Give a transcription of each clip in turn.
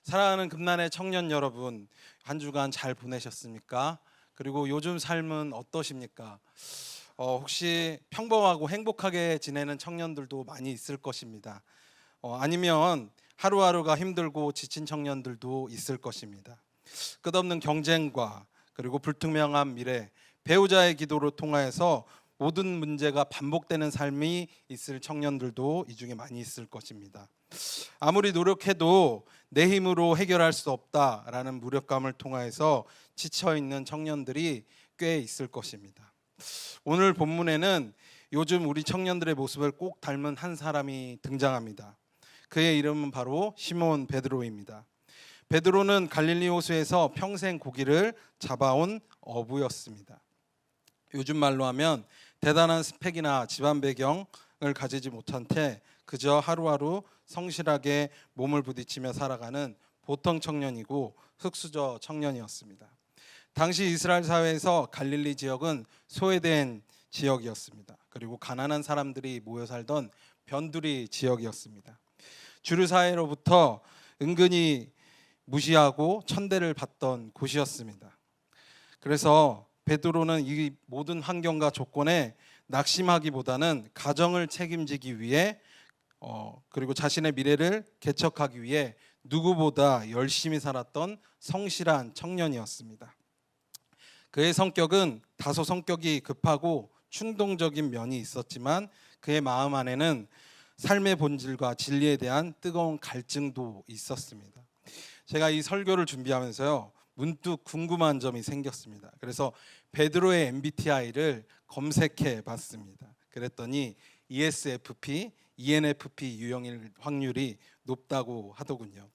사랑하는 금난의 청년 여러분, 한 주간 잘 보내셨습니까? 그리고 요즘 삶은 어떠십니까? 혹시 평범하고 행복하게 지내는 청년들도 많이 있을 것입니다. 아니면 하루하루가 힘들고 지친 청년들도 있을 것입니다. 끝없는 경쟁과 그리고 불투명한 미래, 배우자의 기도를 통하여서 모든 문제가 반복되는 삶이 있을 청년들도 이 중에 많이 있을 것입니다. 아무리 노력해도 내 힘으로 해결할 수 없다라는 무력감을 통하여서 지쳐있는 청년들이 꽤 있을 것입니다. 오늘 본문에는 요즘 우리 청년들의 모습을 꼭 닮은 한 사람이 등장합니다. 그의 이름은 바로 시몬 베드로입니다. 베드로는 갈릴리 호수에서 평생 고기를 잡아온 어부였습니다. 요즘 말로 하면 대단한 스펙이나 집안 배경을 가지지 못한 채 그저 하루하루 성실하게 몸을 부딪히며 살아가는 보통 청년이고 흙수저 청년이었습니다. 당시 이스라엘 사회에서 갈릴리 지역은 소외된 지역이었습니다. 그리고 가난한 사람들이 모여 살던 변두리 지역이었습니다. 주류 사회로부터 은근히 무시하고 천대를 받던 곳이었습니다. 그래서 베드로는 이 모든 환경과 조건에 낙심하기보다는 가정을 책임지기 위해 그리고 자신의 미래를 개척하기 위해 누구보다 열심히 살았던 성실한 청년이었습니다. 그의 성격은 다소 성격이 급하고 충동적인 면이 있었지만 그의 마음 안에는 삶의 본질과 진리에 대한 뜨거운 갈증도 있었습니다. 제가 이 설교를 준비하면서요, 문득 궁금한 점이 생겼습니다. 그래서 베드로의 MBTI를 검색해 봤습니다. 그랬더니 ESFP, ENFP 유형일 확률이 높다고 하더군요.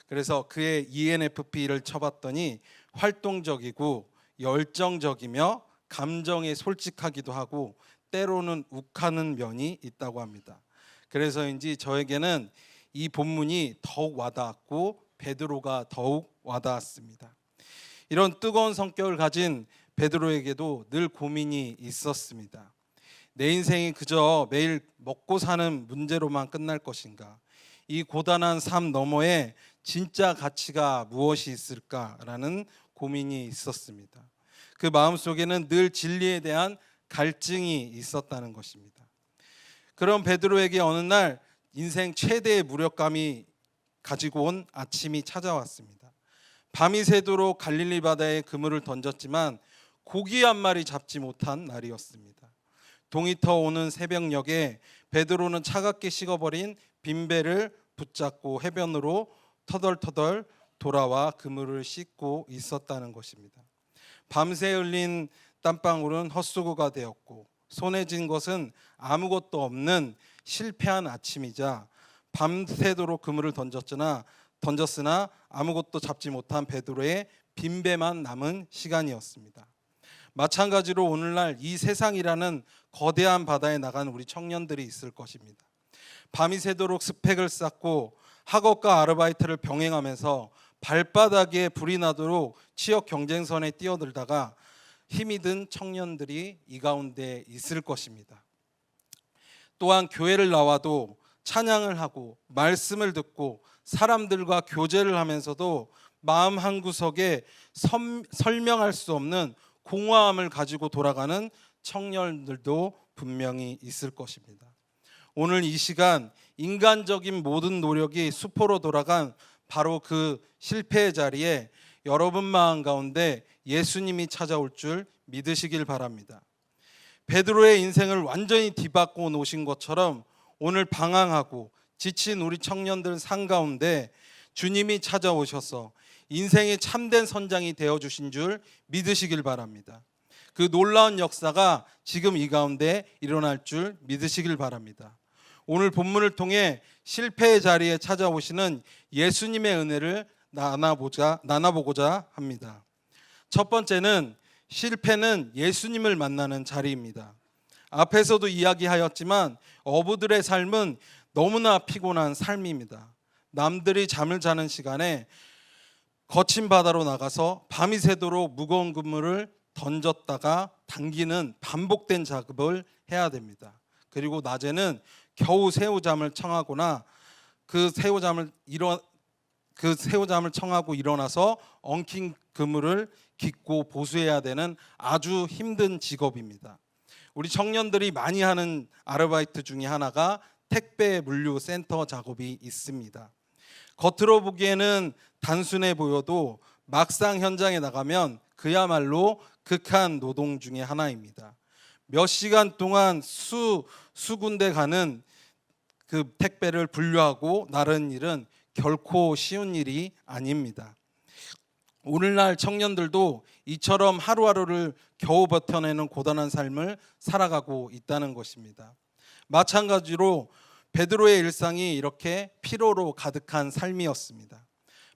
그래서 그의 ENFP를 쳐봤더니 활동적이고 열정적이며 감정에 솔직하기도 하고 때로는 욱하는 면이 있다고 합니다. 그래서인지 저에게는 이 본문이 더욱 와닿았고 베드로가 더욱 와닿았습니다. 이런 뜨거운 성격을 가진 베드로에게도 늘 고민이 있었습니다. 내 인생이 그저 매일 먹고 사는 문제로만 끝날 것인가? 이 고단한 삶 너머에 진짜 가치가 무엇이 있을까라는 고민이 있었습니다. 그 마음속에는 늘 진리에 대한 갈증이 있었다는 것입니다. 그런 베드로에게 어느 날 인생 최대의 무력감이 가지고 온 아침이 찾아왔습니다. 밤이 새도록 갈릴리 바다에 그물을 던졌지만 고기 한 마리 잡지 못한 날이었습니다. 동이 터오는 새벽녘에 베드로는 차갑게 식어버린 빈 배를 붙잡고 해변으로 터덜터덜 돌아와 그물을 씻고 있었다는 것입니다. 밤새 흘린 땀방울은 헛수고가 되었고 손에 쥔 것은 아무것도 없는 실패한 아침이자 밤새도록 그물을 던졌으나 아무것도 잡지 못한 베드로의 빈배만 남은 시간이었습니다. 마찬가지로 오늘날 이 세상이라는 거대한 바다에 나간 우리 청년들이 있을 것입니다. 밤이 새도록 스펙을 쌓고 학업과 아르바이트를 병행하면서 발바닥에 불이 나도록 취업 경쟁선에 뛰어들다가 힘이 든 청년들이 이 가운데 있을 것입니다. 또한 교회를 나와도 찬양을 하고 말씀을 듣고 사람들과 교제를 하면서도 마음 한구석에 설명할 수 없는 공허함을 가지고 돌아가는 청년들도 분명히 있을 것입니다. 오늘 이 시간 인간적인 모든 노력이 수포로 돌아간 바로 그 실패의 자리에 여러분 마음 가운데 예수님이 찾아올 줄 믿으시길 바랍니다. 베드로의 인생을 완전히 뒤바꿔 놓으신 것처럼 오늘 방황하고 지친 우리 청년들 상 가운데 주님이 찾아오셔서 인생의 참된 선장이 되어주신 줄 믿으시길 바랍니다. 그 놀라운 역사가 지금 이 가운데 일어날 줄 믿으시길 바랍니다. 오늘 본문을 통해 실패의 자리에 찾아오시는 예수님의 은혜를 나눠보고자 합니다. 첫 번째는 실패는 예수님을 만나는 자리입니다. 앞에서도 이야기하였지만 어부들의 삶은 너무나 피곤한 삶입니다. 남들이 잠을 자는 시간에 거친 바다로 나가서 밤이 새도록 무거운 그물을 던졌다가 당기는 반복된 작업을 해야 됩니다. 그리고 낮에는 겨우 새우잠을 청하거나 그 새우잠을 그 새우잠을 청하고 일어나서 엉킨 그물을 깃고 보수해야 되는 아주 힘든 직업입니다. 우리 청년들이 많이 하는 아르바이트 중에 하나가 택배 물류 센터 작업이 있습니다. 겉으로 보기에는 단순해 보여도 막상 현장에 나가면 그야말로 극한 노동 중에 하나입니다. 몇 시간 동안 수 군데 가는 그 택배를 분류하고 나르는 일은 결코 쉬운 일이 아닙니다. 오늘날 청년들도 이처럼 하루하루를 겨우 버텨내는 고단한 삶을 살아가고 있다는 것입니다. 마찬가지로 베드로의 일상이 이렇게 피로로 가득한 삶이었습니다.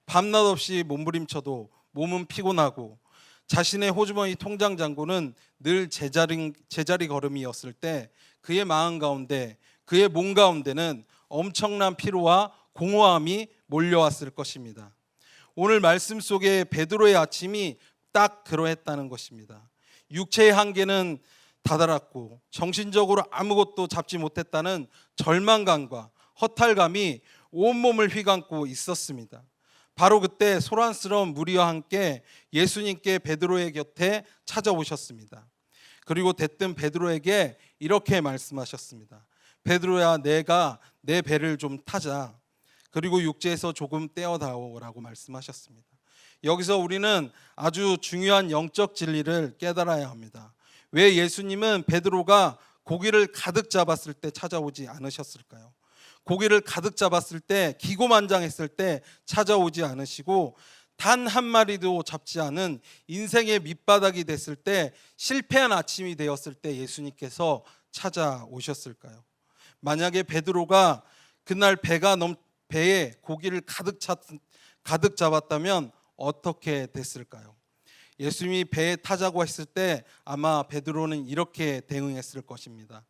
밤낮 없이 몸부림쳐도 몸은 피곤하고 자신의 호주머니 통장 잔고는 늘 제자리 걸음이었을 때 그의 마음 가운데, 그의 몸 가운데는 엄청난 피로와 공허함이 몰려왔을 것입니다. 오늘 말씀 속에 베드로의 아침이 딱 그러했다는 것입니다. 육체의 한계는 다다랐고 정신적으로 아무것도 잡지 못했다는 절망감과 허탈감이 온몸을 휘감고 있었습니다. 바로 그때 소란스러운 무리와 함께 예수님께 베드로의 곁에 찾아오셨습니다. 그리고 대뜸 베드로에게 이렇게 말씀하셨습니다. 베드로야, 내가 내 배를 좀 타자. 그리고 육지에서 조금 떼어다오라고 말씀하셨습니다. 여기서 우리는 아주 중요한 영적 진리를 깨달아야 합니다. 왜 예수님은 베드로가 고기를 가득 잡았을 때 찾아오지 않으셨을까요? 고기를 가득 잡았을 때, 기고만장했을 때 찾아오지 않으시고 단 한 마리도 잡지 않은 인생의 밑바닥이 됐을 때, 실패한 아침이 되었을 때 예수님께서 찾아오셨을까요? 만약에 베드로가 그날 배에 고기를 가득 잡았다면 어떻게 됐을까요? 예수님이 배에 타자고 했을 때 아마 베드로는 이렇게 대응했을 것입니다.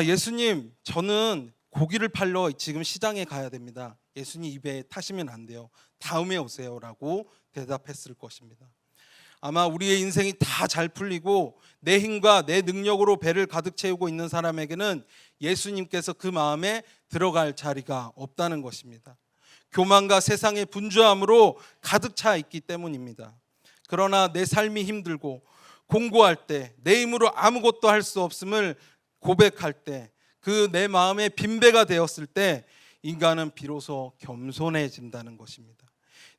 예수님, 저는 고기를 팔러 지금 시장에 가야 됩니다. 예수님, 이 배에 타시면 안 돼요. 다음에 오세요 라고 대답했을 것입니다. 아마 우리의 인생이 다 잘 풀리고 내 힘과 내 능력으로 배를 가득 채우고 있는 사람에게는 예수님께서 그 마음에 들어갈 자리가 없다는 것입니다. 교만과 세상의 분주함으로 가득 차 있기 때문입니다. 그러나 내 삶이 힘들고 공고할 때, 내 힘으로 아무것도 할 수 없음을 고백할 때, 그 내 마음에 빈배가 되었을 때 인간은 비로소 겸손해진다는 것입니다.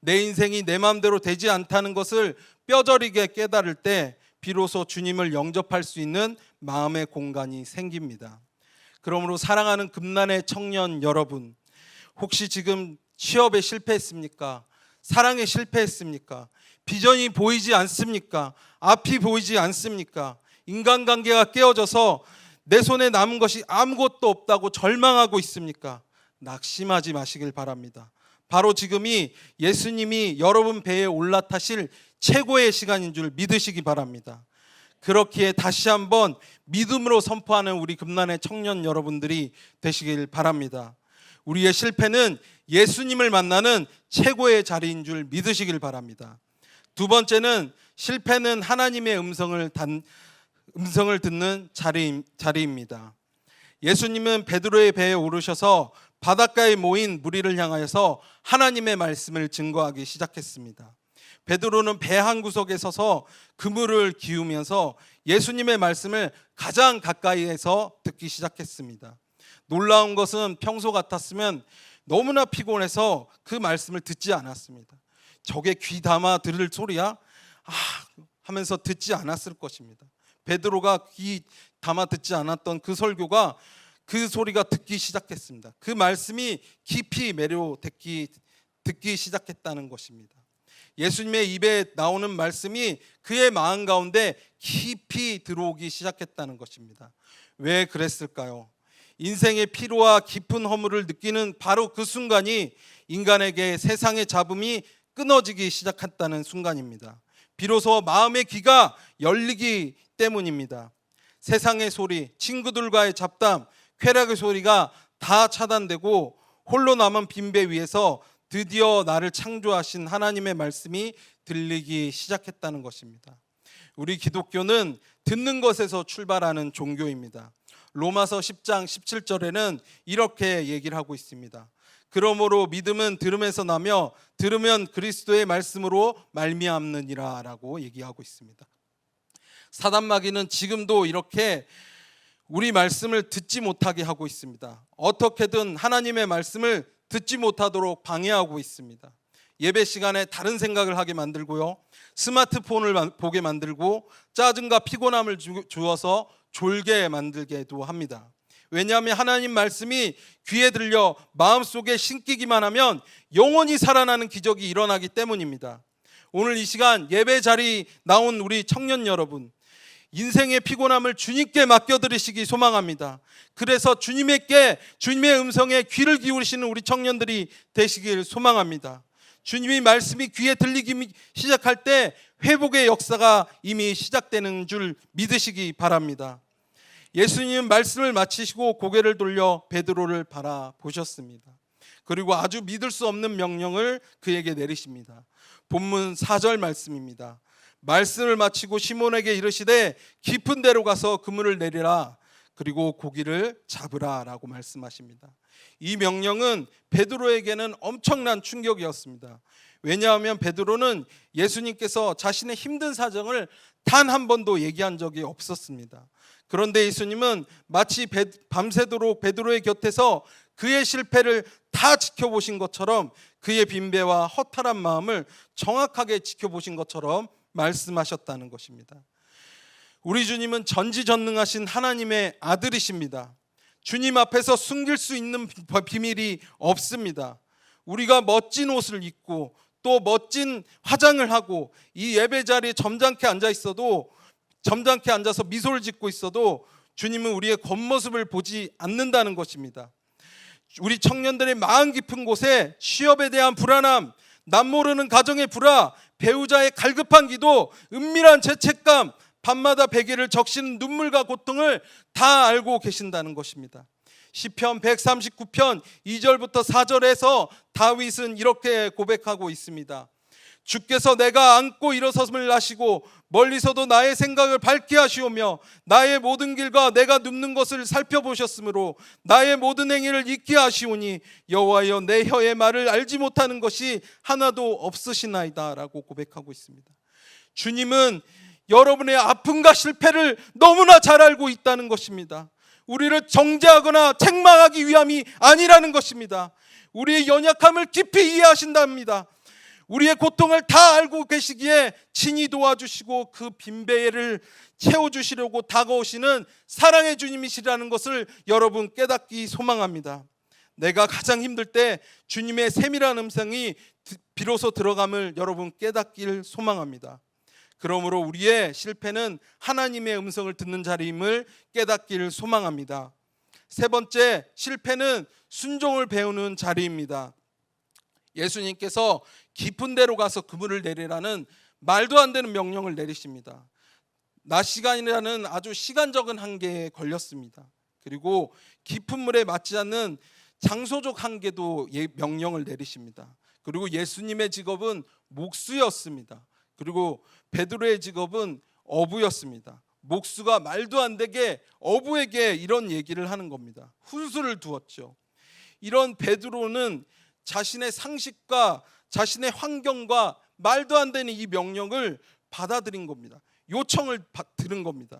내 인생이 내 마음대로 되지 않다는 것을 뼈저리게 깨달을 때 비로소 주님을 영접할 수 있는 마음의 공간이 생깁니다. 그러므로 사랑하는 금난의 청년 여러분, 혹시 지금 취업에 실패했습니까? 사랑에 실패했습니까? 비전이 보이지 않습니까? 앞이 보이지 않습니까? 인간관계가 깨어져서 내 손에 남은 것이 아무것도 없다고 절망하고 있습니까? 낙심하지 마시길 바랍니다. 바로 지금이 예수님이 여러분 배에 올라타실 최고의 시간인 줄 믿으시기 바랍니다. 그렇기에 다시 한번 믿음으로 선포하는 우리 금난의 청년 여러분들이 되시길 바랍니다. 우리의 실패는 예수님을 만나는 최고의 자리인 줄 믿으시길 바랍니다. 두 번째는 실패는 하나님의 음성을 듣는 자리입니다. 예수님은 베드로의 배에 오르셔서 바닷가에 모인 무리를 향하여서 하나님의 말씀을 증거하기 시작했습니다. 베드로는 배 한 구석에 서서 그물을 기우면서 예수님의 말씀을 가장 가까이에서 듣기 시작했습니다. 놀라운 것은 평소 같았으면 너무나 피곤해서 그 말씀을 듣지 않았습니다. 저게 귀 담아 들을 소리야? 하면서 듣지 않았을 것입니다. 베드로가 귀 담아 듣지 않았던 그 설교가 그 소리가 듣기 시작했습니다. 그 말씀이 깊이 매료 듣기 시작했다는 것입니다. 예수님의 입에 나오는 말씀이 그의 마음 가운데 깊이 들어오기 시작했다는 것입니다. 왜 그랬을까요? 인생의 피로와 깊은 허물을 느끼는 바로 그 순간이 인간에게 세상의 잡음이 끊어지기 시작했다는 순간입니다. 비로소 마음의 귀가 열리기 때문입니다. 세상의 소리, 친구들과의 잡담, 쾌락의 소리가 다 차단되고 홀로 남은 빈배 위에서 드디어 나를 창조하신 하나님의 말씀이 들리기 시작했다는 것입니다. 우리 기독교는 듣는 것에서 출발하는 종교입니다. 로마서 10장 17절에는 이렇게 얘기를 하고 있습니다. 그러므로 믿음은 들음에서 나며 들으면 그리스도의 말씀으로 말미암느니라 라고 얘기하고 있습니다. 사단마귀는 지금도 이렇게 우리 말씀을 듣지 못하게 하고 있습니다. 어떻게든 하나님의 말씀을 듣지 못하도록 방해하고 있습니다. 예배 시간에 다른 생각을 하게 만들고요, 스마트폰을 보게 만들고 짜증과 피곤함을 주어서 졸게 만들게도 합니다. 왜냐하면 하나님 말씀이 귀에 들려 마음속에 심기기만 하면 영원히 살아나는 기적이 일어나기 때문입니다. 오늘 이 시간 예배 자리 나온 우리 청년 여러분, 인생의 피곤함을 주님께 맡겨드리시기 소망합니다. 그래서 주님의 음성에 귀를 기울이시는 우리 청년들이 되시길 소망합니다. 주님의 말씀이 귀에 들리기 시작할 때 회복의 역사가 이미 시작되는 줄 믿으시기 바랍니다. 예수님은 말씀을 마치시고 고개를 돌려 베드로를 바라보셨습니다. 그리고 아주 믿을 수 없는 명령을 그에게 내리십니다. 본문 4절 말씀입니다. 말씀을 마치고 시몬에게 이르시되 깊은 데로 가서 그물을 내리라, 그리고 고기를 잡으라 라고 말씀하십니다. 이 명령은 베드로에게는 엄청난 충격이었습니다. 왜냐하면 베드로는 예수님께서 자신의 힘든 사정을 단 한 번도 얘기한 적이 없었습니다. 그런데 예수님은 마치 밤새도록 베드로의 곁에서 그의 실패를 다 지켜보신 것처럼, 그의 빈배와 허탈한 마음을 정확하게 지켜보신 것처럼 말씀하셨다는 것입니다. 우리 주님은 전지전능하신 하나님의 아들이십니다. 주님 앞에서 숨길 수 있는 비밀이 없습니다. 우리가 멋진 옷을 입고 또 멋진 화장을 하고 이 예배 자리에 점잖게 앉아서 미소를 짓고 있어도 주님은 우리의 겉모습을 보지 않는다는 것입니다. 우리 청년들의 마음 깊은 곳에 취업에 대한 불안함, 남모르는 가정의 불화, 배우자의 갈급한 기도, 은밀한 죄책감, 밤마다 베개를 적시는 눈물과 고통을 다 알고 계신다는 것입니다. 시편 139편 2절부터 4절에서 다윗은 이렇게 고백하고 있습니다. 주께서 내가 앉고 일어섬을 아시고 멀리서도 나의 생각을 밝게 하시오며 나의 모든 길과 내가 눕는 것을 살펴보셨으므로 나의 모든 행위를 잊게 하시오니 여호와여 내 혀의 말을 알지 못하는 것이 하나도 없으시나이다 라고 고백하고 있습니다. 주님은 여러분의 아픔과 실패를 너무나 잘 알고 있다는 것입니다. 우리를 정죄하거나 책망하기 위함이 아니라는 것입니다. 우리의 연약함을 깊이 이해하신답니다. 우리의 고통을 다 알고 계시기에 친히 도와주시고 그 빈배를 채워주시려고 다가오시는 사랑의 주님이시라는 것을 여러분 깨닫기 소망합니다. 내가 가장 힘들 때 주님의 세밀한 음성이 비로소 들어감을 여러분 깨닫길 소망합니다. 그러므로 우리의 실패는 하나님의 음성을 듣는 자리임을 깨닫기를 소망합니다. 세 번째, 실패는 순종을 배우는 자리입니다. 예수님께서 깊은 데로 가서 그물을 내리라는 말도 안 되는 명령을 내리십니다. 낮 시간이라는 아주 시간적인 한계에 걸렸습니다. 그리고 깊은 물에 맞지 않는 장소적 한계도 명령을 내리십니다. 그리고 예수님의 직업은 목수였습니다. 그리고 베드로의 직업은 어부였습니다. 목수가 말도 안 되게 어부에게 이런 얘기를 하는 겁니다. 훈수를 두었죠. 이런 베드로는 자신의 상식과 자신의 환경과 말도 안 되는 이 명령을 받아들인 겁니다. 요청을 들은 겁니다.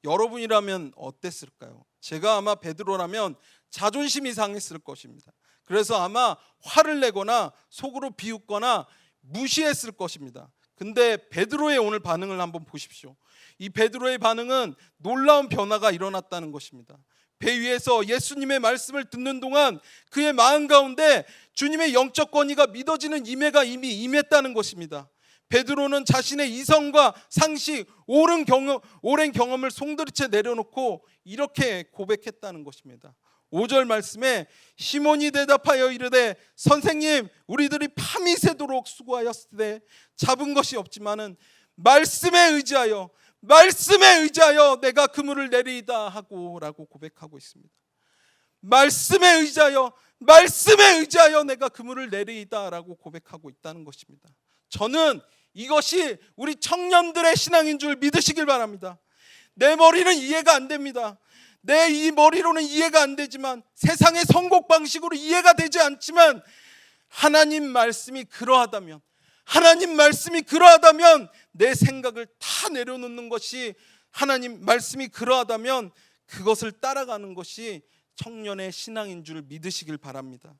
여러분이라면 어땠을까요? 제가 아마 베드로라면 자존심이 상했을 것입니다. 그래서 아마 화를 내거나 속으로 비웃거나 무시했을 것입니다. 근데 베드로의 오늘 반응을 한번 보십시오. 이 베드로의 반응은 놀라운 변화가 일어났다는 것입니다. 배 위에서 예수님의 말씀을 듣는 동안 그의 마음 가운데 주님의 영적 권위가 믿어지는 임해가 이미 임했다는 것입니다. 베드로는 자신의 이성과 상식, 오랜 경험을 송두리째 내려놓고 이렇게 고백했다는 것입니다. 5절 말씀에 시몬이 대답하여 이르되 선생님 우리들이 밤이 새도록 수고하였으되 잡은 것이 없지만은 말씀에 의지하여 내가 그물을 내리이다 하고 라고 고백하고 있습니다. 말씀에 의지하여 내가 그물을 내리이다 라고 고백하고 있다는 것입니다. 저는 이것이 우리 청년들의 신앙인 줄 믿으시길 바랍니다. 내 머리는 이해가 안 됩니다. 내 이 머리로는 이해가 안 되지만, 세상의 선곡 방식으로 이해가 되지 않지만, 하나님 말씀이 그러하다면, 하나님 말씀이 그러하다면 내 생각을 다 내려놓는 것이, 하나님 말씀이 그러하다면 그것을 따라가는 것이 청년의 신앙인 줄 믿으시길 바랍니다.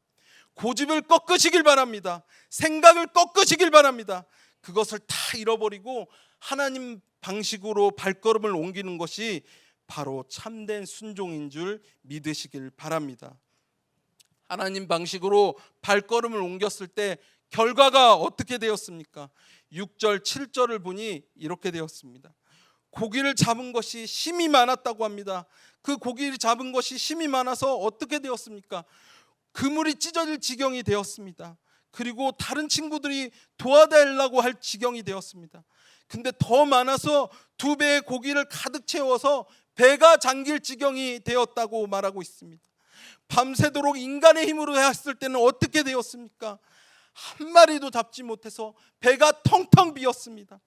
고집을 꺾으시길 바랍니다. 생각을 꺾으시길 바랍니다. 그것을 다 잃어버리고 하나님 방식으로 발걸음을 옮기는 것이 바로 참된 순종인 줄 믿으시길 바랍니다. 하나님 방식으로 발걸음을 옮겼을 때 결과가 어떻게 되었습니까? 6절 7절을 보니 이렇게 되었습니다. 고기를 잡은 것이 힘이 많았다고 합니다. 그 고기를 잡은 것이 힘이 많아서 어떻게 되었습니까? 그물이 찢어질 지경이 되었습니다. 그리고 다른 친구들이 도와달라고 할 지경이 되었습니다. 근데 더 많아서 2배의 고기를 가득 채워서 배가 잠길 지경이 되었다고 말하고 있습니다. 밤새도록 인간의 힘으로 했을 때는 어떻게 되었습니까? 한 마리도 잡지 못해서 배가 텅텅 비었습니다.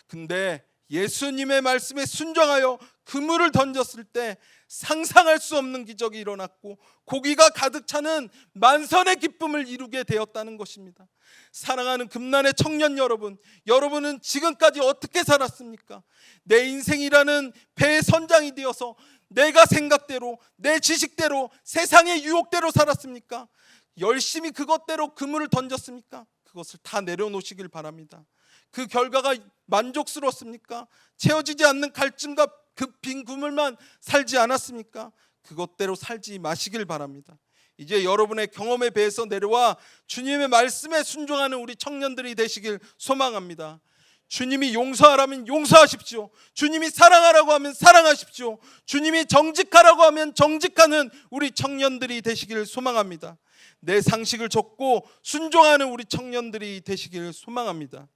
근데 예수님의 말씀에 순종하여 그물을 던졌을 때 상상할 수 없는 기적이 일어났고 고기가 가득 차는 만선의 기쁨을 이루게 되었다는 것입니다. 사랑하는 금난의 청년 여러분, 여러분은 지금까지 어떻게 살았습니까? 내 인생이라는 배의 선장이 되어서 내가 생각대로, 내 지식대로, 세상의 유혹대로 살았습니까? 열심히 그것대로 그물을 던졌습니까? 그것을 다 내려놓으시길 바랍니다. 그 결과가 만족스럽습니까? 채워지지 않는 갈증과 그 빈 그물만 살지 않았습니까? 그것대로 살지 마시길 바랍니다. 이제 여러분의 경험에 배에서 내려와 주님의 말씀에 순종하는 우리 청년들이 되시길 소망합니다. 주님이 용서하라면 용서하십시오. 주님이 사랑하라고 하면 사랑하십시오. 주님이 정직하라고 하면 정직하는 우리 청년들이 되시길 소망합니다. 내 상식을 좇고 순종하는 우리 청년들이 되시길 소망합니다.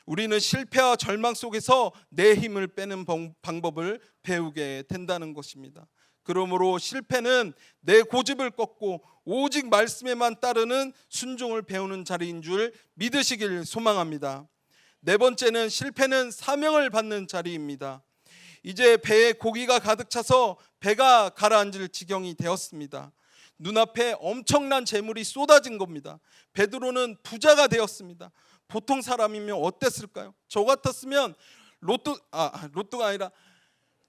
우리는 실패와 절망 속에서 내 힘을 빼는 방법을 배우게 된다는 것입니다. 그러므로 실패는 내 고집을 꺾고 오직 말씀에만 따르는 순종을 배우는 자리인 줄 믿으시길 소망합니다. 네 번째는 실패는 사명을 받는 자리입니다. 이제 배에 고기가 가득 차서 배가 가라앉을 지경이 되었습니다. 눈앞에 엄청난 재물이 쏟아진 겁니다. 베드로는 부자가 되었습니다. 보통 사람이면 어땠을까요? 저 같았으면 로또가 아니라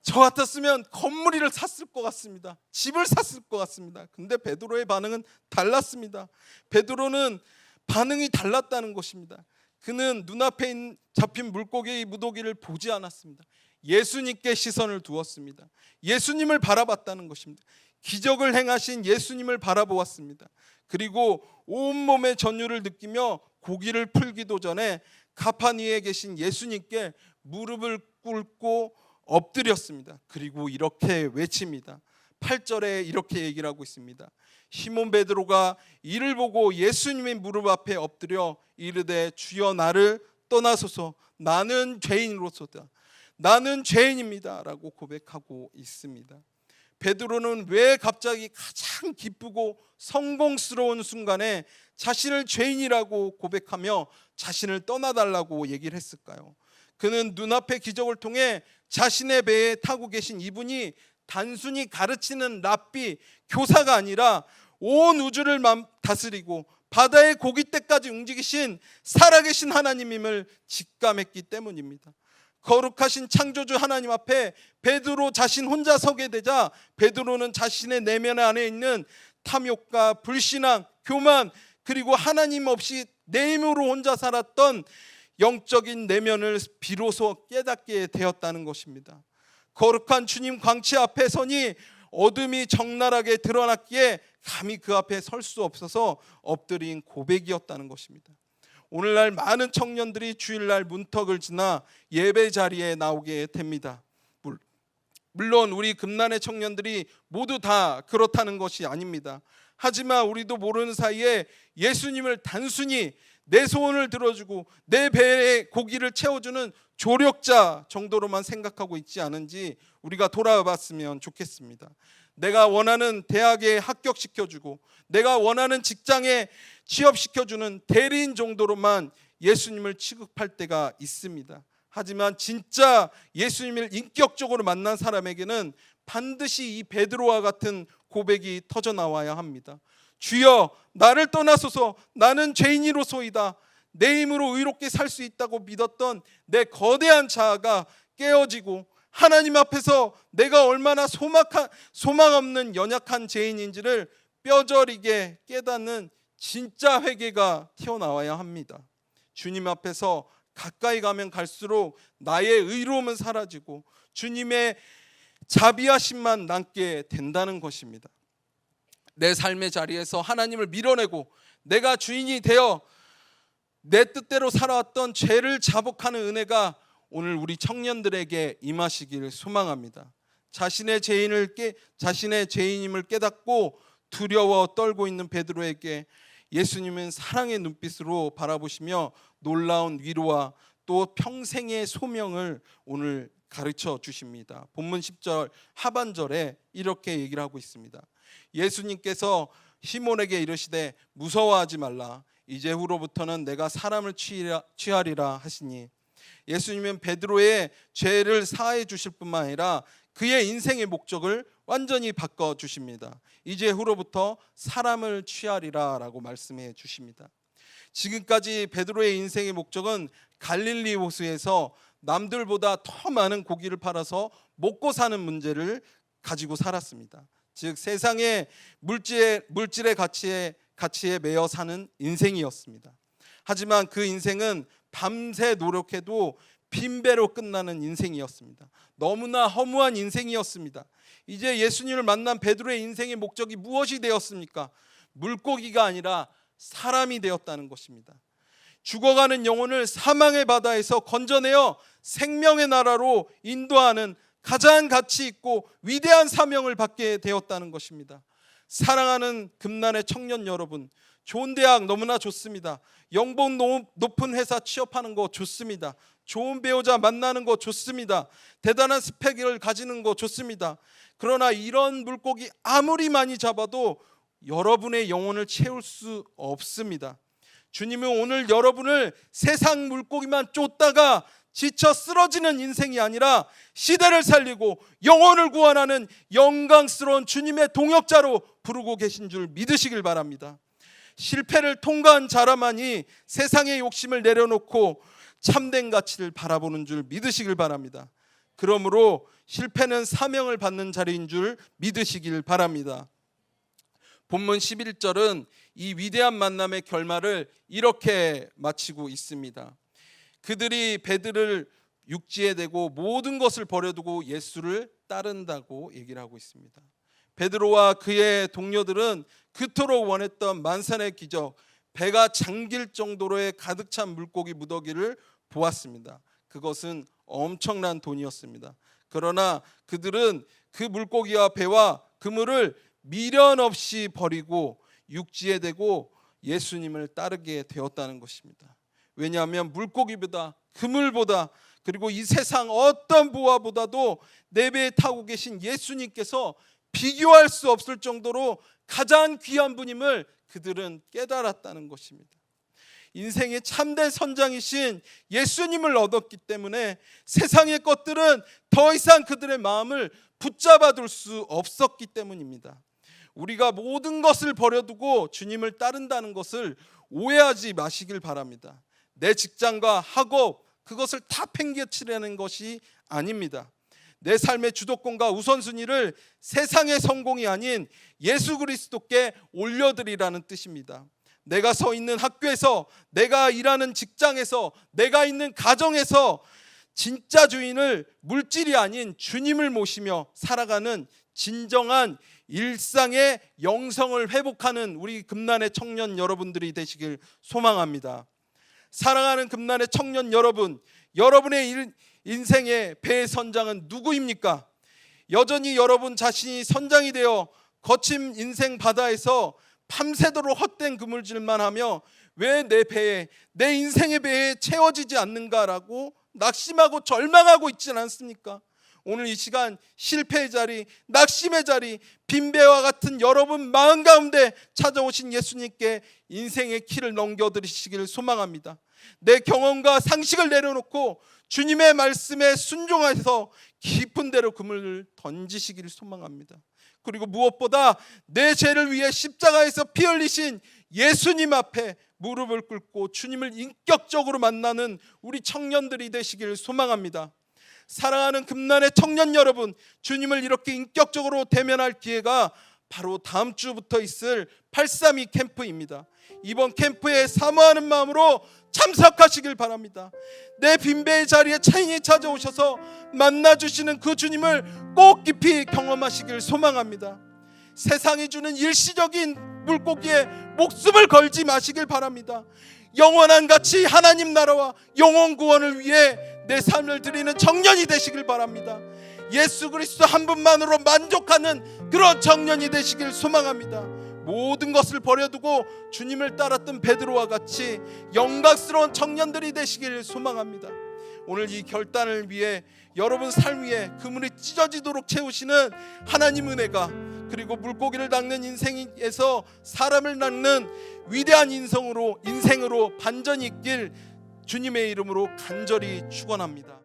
저 같았으면 건물을 샀을 것 같습니다. 집을 샀을 것 같습니다. 근데 베드로의 반응은 달랐습니다. 베드로는 반응이 달랐다는 것입니다. 그는 눈앞에 잡힌 물고기의 무더기를 보지 않았습니다. 예수님께 시선을 두었습니다. 예수님을 바라봤다는 것입니다. 기적을 행하신 예수님을 바라보았습니다. 그리고 온몸의 전율을 느끼며 고기를 풀기도 전에 가판 위에 계신 예수님께 무릎을 꿇고 엎드렸습니다. 그리고 이렇게 외칩니다. 8절에 이렇게 얘기를 하고 있습니다. 시몬 베드로가 이를 보고 예수님의 무릎 앞에 엎드려 이르되 주여 나를 떠나소서 나는 죄인으로소다. 나는 죄인입니다 라고 고백하고 있습니다. 베드로는 왜 갑자기 가장 기쁘고 성공스러운 순간에 자신을 죄인이라고 고백하며 자신을 떠나달라고 얘기를 했을까요? 그는 눈앞의 기적을 통해 자신의 배에 타고 계신 이분이 단순히 가르치는 랍비, 교사가 아니라 온 우주를 다스리고 바다의 고깃대까지 움직이신 살아계신 하나님임을 직감했기 때문입니다. 거룩하신 창조주 하나님 앞에 베드로 자신 혼자 서게 되자 베드로는 자신의 내면 안에 있는 탐욕과 불신앙, 교만, 그리고 하나님 없이 내 힘으로 혼자 살았던 영적인 내면을 비로소 깨닫게 되었다는 것입니다. 거룩한 주님 광채 앞에 서니 어둠이 적나라하게 드러났기에 감히 그 앞에 설 수 없어서 엎드린 고백이었다는 것입니다. 오늘날 많은 청년들이 주일날 문턱을 지나 예배 자리에 나오게 됩니다. 물론 우리 금난의 청년들이 모두 다 그렇다는 것이 아닙니다. 하지만 우리도 모르는 사이에 예수님을 단순히 내 소원을 들어주고 내 배에 고기를 채워주는 조력자 정도로만 생각하고 있지 않은지 우리가 돌아봤으면 좋겠습니다. 내가 원하는 대학에 합격시켜주고 내가 원하는 직장에 취업시켜주는 대리인 정도로만 예수님을 취급할 때가 있습니다. 하지만 진짜 예수님을 인격적으로 만난 사람에게는 반드시 이 베드로와 같은 고백이 터져 나와야 합니다. 주여, 나를 떠나소서. 나는 죄인이로소이다. 내 힘으로 의롭게 살 수 있다고 믿었던 내 거대한 자아가 깨어지고 하나님 앞에서 내가 얼마나 소망 없는 연약한 죄인인지를 뼈저리게 깨닫는 진짜 회개가 튀어나와야 합니다. 주님 앞에서 가까이 가면 갈수록 나의 의로움은 사라지고 주님의 자비하심만 남게 된다는 것입니다. 내 삶의 자리에서 하나님을 밀어내고 내가 주인이 되어 내 뜻대로 살아왔던 죄를 자복하는 은혜가 오늘 우리 청년들에게 임하시기를 소망합니다. 자신의 죄인임을 깨닫고 두려워 떨고 있는 베드로에게 예수님은 사랑의 눈빛으로 바라보시며 놀라운 위로와 또 평생의 소명을 오늘 가르쳐 주십니다. 본문 10절 하반절에 이렇게 얘기를 하고 있습니다. 예수님께서 시몬에게 이르시되 무서워하지 말라. 이제후로부터는 내가 사람을 취하리라 하시니, 예수님은 베드로의 죄를 사해 주실 뿐만 아니라 그의 인생의 목적을 완전히 바꿔 주십니다. 이제후로부터 사람을 취하리라 라고 말씀해 주십니다. 지금까지 베드로의 인생의 목적은 갈릴리 호수에서 남들보다 더 많은 고기를 팔아서 먹고 사는 문제를 가지고 살았습니다. 즉 세상의 물질의 가치에 매여 사는 인생이었습니다. 하지만 그 인생은 밤새 노력해도 빈배로 끝나는 인생이었습니다. 너무나 허무한 인생이었습니다. 이제 예수님을 만난 베드로의 인생의 목적이 무엇이 되었습니까? 물고기가 아니라 사람이 되었다는 것입니다. 죽어가는 영혼을 사망의 바다에서 건져내어 생명의 나라로 인도하는 가장 가치 있고 위대한 사명을 받게 되었다는 것입니다. 사랑하는 금난의 청년 여러분, 좋은 대학 너무나 좋습니다. 연봉 높은 회사 취업하는 거 좋습니다. 좋은 배우자 만나는 거 좋습니다. 대단한 스펙을 가지는 거 좋습니다. 그러나 이런 물고기 아무리 많이 잡아도 여러분의 영혼을 채울 수 없습니다. 주님은 오늘 여러분을 세상 물고기만 쫓다가 지쳐 쓰러지는 인생이 아니라 시대를 살리고 영혼을 구원하는 영광스러운 주님의 동역자로 부르고 계신 줄 믿으시길 바랍니다. 실패를 통과한 자라만이 세상의 욕심을 내려놓고 참된 가치를 바라보는 줄 믿으시길 바랍니다. 그러므로 실패는 사명을 받는 자리인 줄 믿으시길 바랍니다. 본문 11절은 이 위대한 만남의 결말을 이렇게 마치고 있습니다. 그들이 베드로를 육지에 대고 모든 것을 버려두고 예수를 따른다고 얘기를 하고 있습니다. 베드로와 그의 동료들은 그토록 원했던 만산의 기적, 배가 잠길 정도로의 가득 찬 물고기 무더기를 보았습니다. 그것은 엄청난 돈이었습니다. 그러나 그들은 그 물고기와 배와 그물을 미련 없이 버리고 육지에 대고 예수님을 따르게 되었다는 것입니다. 왜냐하면 물고기보다 그물보다 그리고 이 세상 어떤 보화보다도 내 배에 타고 계신 예수님께서 비교할 수 없을 정도로 가장 귀한 분임을 그들은 깨달았다는 것입니다. 인생의 참된 선장이신 예수님을 얻었기 때문에 세상의 것들은 더 이상 그들의 마음을 붙잡아 둘 수 없었기 때문입니다. 우리가 모든 것을 버려두고 주님을 따른다는 것을 오해하지 마시길 바랍니다. 내 직장과 학업, 그것을 다 팽개치려는 것이 아닙니다. 내 삶의 주도권과 우선순위를 세상의 성공이 아닌 예수 그리스도께 올려드리라는 뜻입니다. 내가 서 있는 학교에서, 내가 일하는 직장에서, 내가 있는 가정에서 진짜 주인을 물질이 아닌 주님을 모시며 살아가는 진정한 일상의 영성을 회복하는 우리 금난의 청년 여러분들이 되시길 소망합니다. 사랑하는 금난의 청년 여러분, 여러분의 인생의 배의 선장은 누구입니까? 여전히 여러분 자신이 선장이 되어 거친 인생 바다에서 밤새도록 헛된 그물질만 하며 왜 내 인생의 배에 채워지지 않는가라고 낙심하고 절망하고 있지는 않습니까? 오늘 이 시간 실패의 자리, 낙심의 자리, 빈배와 같은 여러분 마음 가운데 찾아오신 예수님께 인생의 키를 넘겨드리시기를 소망합니다. 내 경험과 상식을 내려놓고 주님의 말씀에 순종해서 깊은 데로 그물을 던지시기를 소망합니다. 그리고 무엇보다 내 죄를 위해 십자가에서 피 흘리신 예수님 앞에 무릎을 꿇고 주님을 인격적으로 만나는 우리 청년들이 되시기를 소망합니다. 사랑하는 금난의 청년 여러분, 주님을 이렇게 인격적으로 대면할 기회가 바로 다음 주부터 있을 832 캠프입니다. 이번 캠프에 사모하는 마음으로 참석하시길 바랍니다. 내 빈배의 자리에 차인이 찾아오셔서 만나주시는 그 주님을 꼭 깊이 경험하시길 소망합니다. 세상이 주는 일시적인 물고기에 목숨을 걸지 마시길 바랍니다. 영원한 가치 하나님 나라와 영원 구원을 위해 내 삶을 드리는 청년이 되시길 바랍니다. 예수 그리스도 한 분만으로 만족하는 그런 청년이 되시길 소망합니다. 모든 것을 버려두고 주님을 따랐던 베드로와 같이 영광스러운 청년들이 되시길 소망합니다. 오늘 이 결단을 위해 여러분 삶 위에 그물이 찢어지도록 채우시는 하나님 은혜가, 그리고 물고기를 낚는 인생에서 사람을 낚는 위대한 인생으로 반전이 있길 주님의 이름으로 간절히 축원합니다.